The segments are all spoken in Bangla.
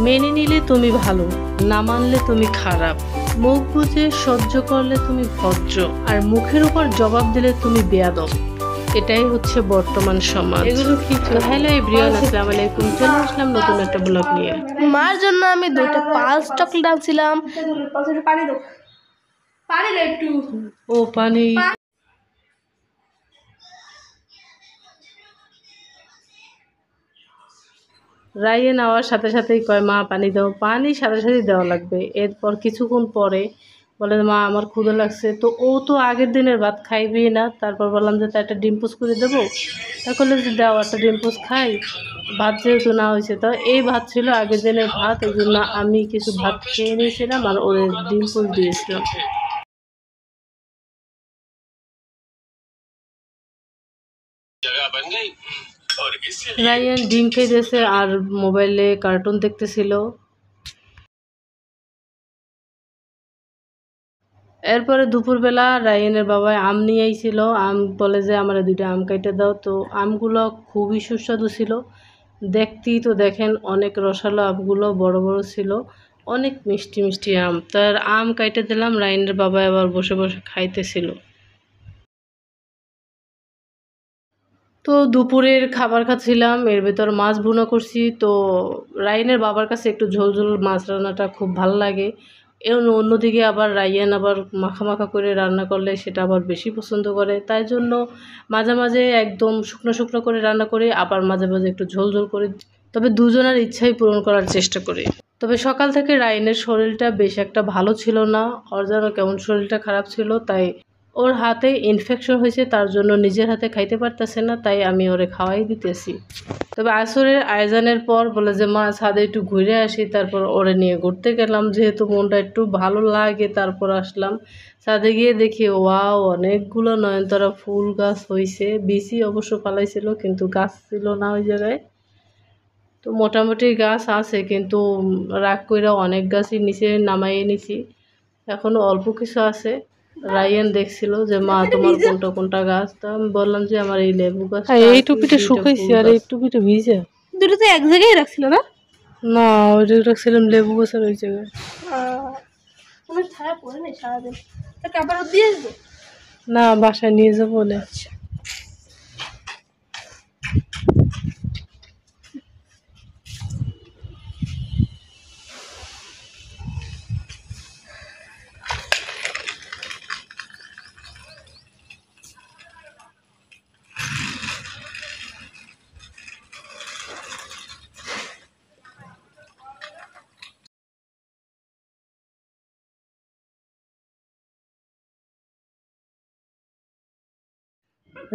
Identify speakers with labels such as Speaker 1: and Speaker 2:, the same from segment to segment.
Speaker 1: মেনে নিলে তুমি ভালো, না মানলে তুমি খারাপ। মুখ বুজে সহ্য করলে তুমি ভদ্র, আর মুখের উপর জবাব দিলে তুমি বেয়াদব। এটাই হচ্ছে বর্তমান সমাজ। এগুলো কি? হ্যালো এভরিওয়ান, আসসালামু আলাইকুম। চলে আসলাম নতুন একটা ব্লগ নিয়ে।
Speaker 2: মার জন্য আমি 2টা পালস চকলেট আনছিলাম। পানি দাও, পানি দাও একটু।
Speaker 1: ও পানি। রাইয়ে নেওয়ার সাথে সাথেই কয় মা পানি দাও। পানি সাথে সাথেই দেওয়া লাগবে। এরপর কিছুক্ষণ পরে বলে মা আমার ক্ষুধা লাগছে। তো ও তো আগের দিনের ভাত খাইবেই না। তারপর বললাম যে তা একটা ডিম পোস্ট করে দেবো। তা করলে যে দাও একটা ডিম পোস্ট খাই। ভাত যেহেতু না হয়েছে, তো এই ভাত ছিল আগের দিনের ভাত, এই জন্য আমি কিছু ভাত খেয়ে নিয়েছিলাম আর ওদের ডিম পোস্ট দিয়েছিলাম। রায়ান ডিম খেয়েছে আর মোবাইলে কার্টুন দেখতেছিল। এরপরে দুপুরবেলা রায়ানের বাবা আম নিয়ে আইছিল। আম বলে যে আমার 2টা আম কাইটে দাও। তো আমগুলো খুবই সুস্বাদু ছিল। দেখতেই তো দেখেন, অনেক রসালো আমগুলো, বড় বড় ছিল, অনেক মিষ্টি মিষ্টি আম। তার আম কাইটে দিলাম, রায়ানের বাবা আবার বসে বসে খাইতেছিল। তো দুপুরের খাবার খাচ্ছিলাম, এর ভেতর মাছ ভুনা করছি। তো রায়ানের বাবার কাছে একটু ঝোল ঝোল মাছ রান্নাটা খুব ভালো লাগে। অন্যদিকে আবার রায়ান আবার মাখা মাখা করে রান্না করলে সেটা আবার বেশি পছন্দ করে। তাই জন্য মাঝে মাঝে একদম শুকনো শুকনো করে রান্না করি, আবার মাঝে মাঝে একটু ঝোল ঝোল করি। তবে দুজনের ইচ্ছাই পূরণ করার চেষ্টা করি। তবে সকাল থেকে রায়ানের শরীরটা বেশ একটা ভালো ছিল না। ওর যেন কেমন শরীরটা খারাপ ছিল, তাই ওর হাতে ইনফেকশন হয়েছে, তার জন্য নিজের হাতে খাইতে পারতেছে না, তাই আমি ওরে খাওয়াই দিতেছি। তবে আসরের আয়োজনের পর বলে যে মা ছাদে একটু ঘুরে আসি, তারপর ওরে নিয়ে ঘুরতে গেলাম, যেহেতু মনটা একটু ভালো লাগে। তারপর আসলাম ছাদে, গিয়ে দেখি ওয়াও অনেকগুলো নয়নতারা ফুল গাছ হয়েছে। বিচি অবশ্য পালাইছিল, কিন্তু গাছ ছিল না ওই জায়গায়। তো মোটামুটি গাছ আছে, কিন্তু রাগ কইরা অনেক গাছই নিচে নামাইয়ে নিছি, এখনো অল্প কিছু আছে। রায়ান দেখছিল যে মা তোমার কোনটা কোনটা গাছ। তা আমি বললাম যে আমার এই লেবু গাছ, এই টুপিটা শুকাইছি আর এই টুপিটা ভিজে।
Speaker 2: দুটো তো এক জায়গায় রাখছিল না?
Speaker 1: না, ওইটা রাখছিলাম লেবু গাছের ওই জায়গায়।
Speaker 2: আমার ছায়া পড়ে নেই সারাদিন, তাকে আবার দিয়ে আসবো।
Speaker 1: না, বাসায় নিয়ে যাবো বলে।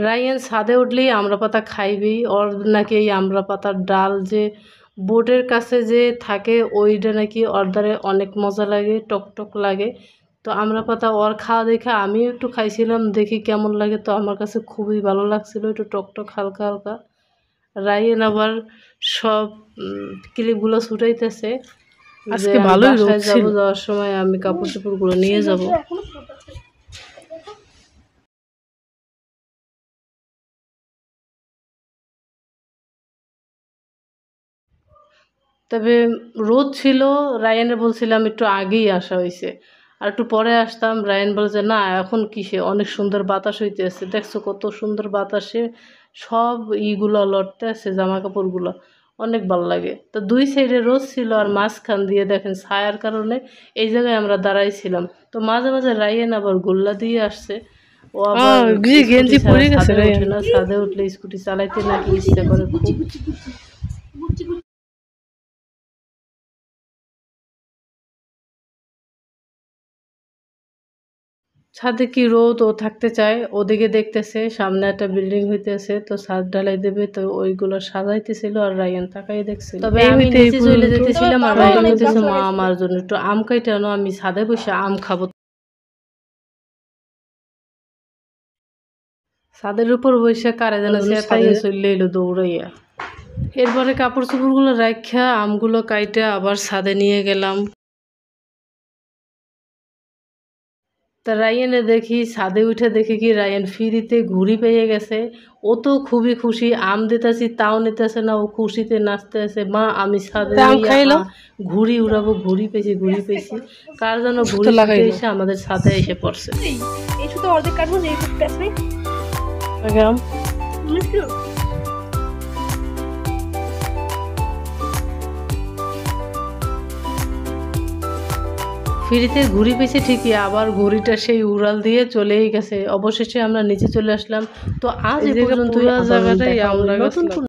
Speaker 1: রায়ান ছাদে উঠলেই আমড়া পাতা খাইবেই। ওর নাকি এই আমড়া পাতার ডাল যে বোর্ডের কাছে যে থাকে, ওইটা নাকি ওর দ্বারে অনেক মজা লাগে, টক টক লাগে। তো আমড়া পাতা ওর খাওয়া দেখে আমিও একটু খাইছিলাম, দেখি কেমন লাগে। তো আমার কাছে খুবই ভালো লাগছিল, একটু টক টক হালকা হালকা। রায়ান আবার সব ক্লিপগুলো ছুটাইতেছে যে বাসায় যাবো, যাওয়ার সময় আমি কাপড় চোপড়গুলো নিয়ে যাব। তবে রোদ ছিল, রায়ানের বলছিলাম একটু আগেই আসা হয়েছে, আর একটু পরে আসতাম। রায়ান বলছে না এখন কিসে, অনেক সুন্দর বাতাস হইতেছে, দেখছো কত সুন্দর বাতাসে সব ইগুলো লড়তে আছে, জামা কাপড়গুলো অনেক ভালো লাগে। তো 2 সাইডে রোদ ছিল, আর মাঝখান দিয়ে দেখেন ছায়ার কারণে এই জায়গায় আমরা দাঁড়াইছিলাম। তো মাঝে মাঝে রায়ান আবার গোল্লা দিয়ে আসছে। ও আবার গেঞ্জি পরে গেছে, ছাদে উঠলে স্কুটি চালাইতে নাকি ইচ্ছে করে খুব। ছাদে কি রোদ, ও থাকতে চায়, ওদিকে দেখতেছে সামনে একটা বিল্ডিং হইতেছে, তো ছাদ ঢালাই দেবে, তো ওইগুলো সাজাইতেছিল আর রায়ান তাকাই দেখছিল। তবে আমি নিচে চলে যেতেছিলাম আর রায়ান বলতেছে মা আমার জন্য একটু আম কাইটে আনো, আমি ছাদে বসে আম খাবো। ছাদের উপর বসে কারে যেন চেতাইয়ে চলে এলো দৌড়াইয়া। এরপরে কাপড় চোপড়গুলো রাখা আমগুলো কাইটে আবার ছাদে নিয়ে গেলাম। তা রায়ানে দেখি ছাদে উঠে দেখি কি রায়ান ফ্রিতে ঘুড়ি পেয়ে গেছে। ও তো খুবই খুশি, আম দিতেছি তাও নিতেছে না, ও খুশিতে নাচতে আছে, মা আমি ছাদে ঘুড়ি উড়াবো, ঘুড়ি পেয়েছি ঘুড়ি পেয়েছি। কার যেন ঘুড়ি ছুটে এসে আমাদের ছাদে এসে পড়ছে।
Speaker 2: এই শুধু অর্ধেক কাটবো, যে প্যাস নেই
Speaker 1: ফ্রিতে ঘুড়ি পেয়েছি ঠিকই, আবার ঘুড়িটা সেই উড়াল দিয়ে চলেই গেছে। অবশেষে আমরা নিচে চলে আসলাম। তো আজ এই পর্যন্ত জায়গাটাই আমরা নতুন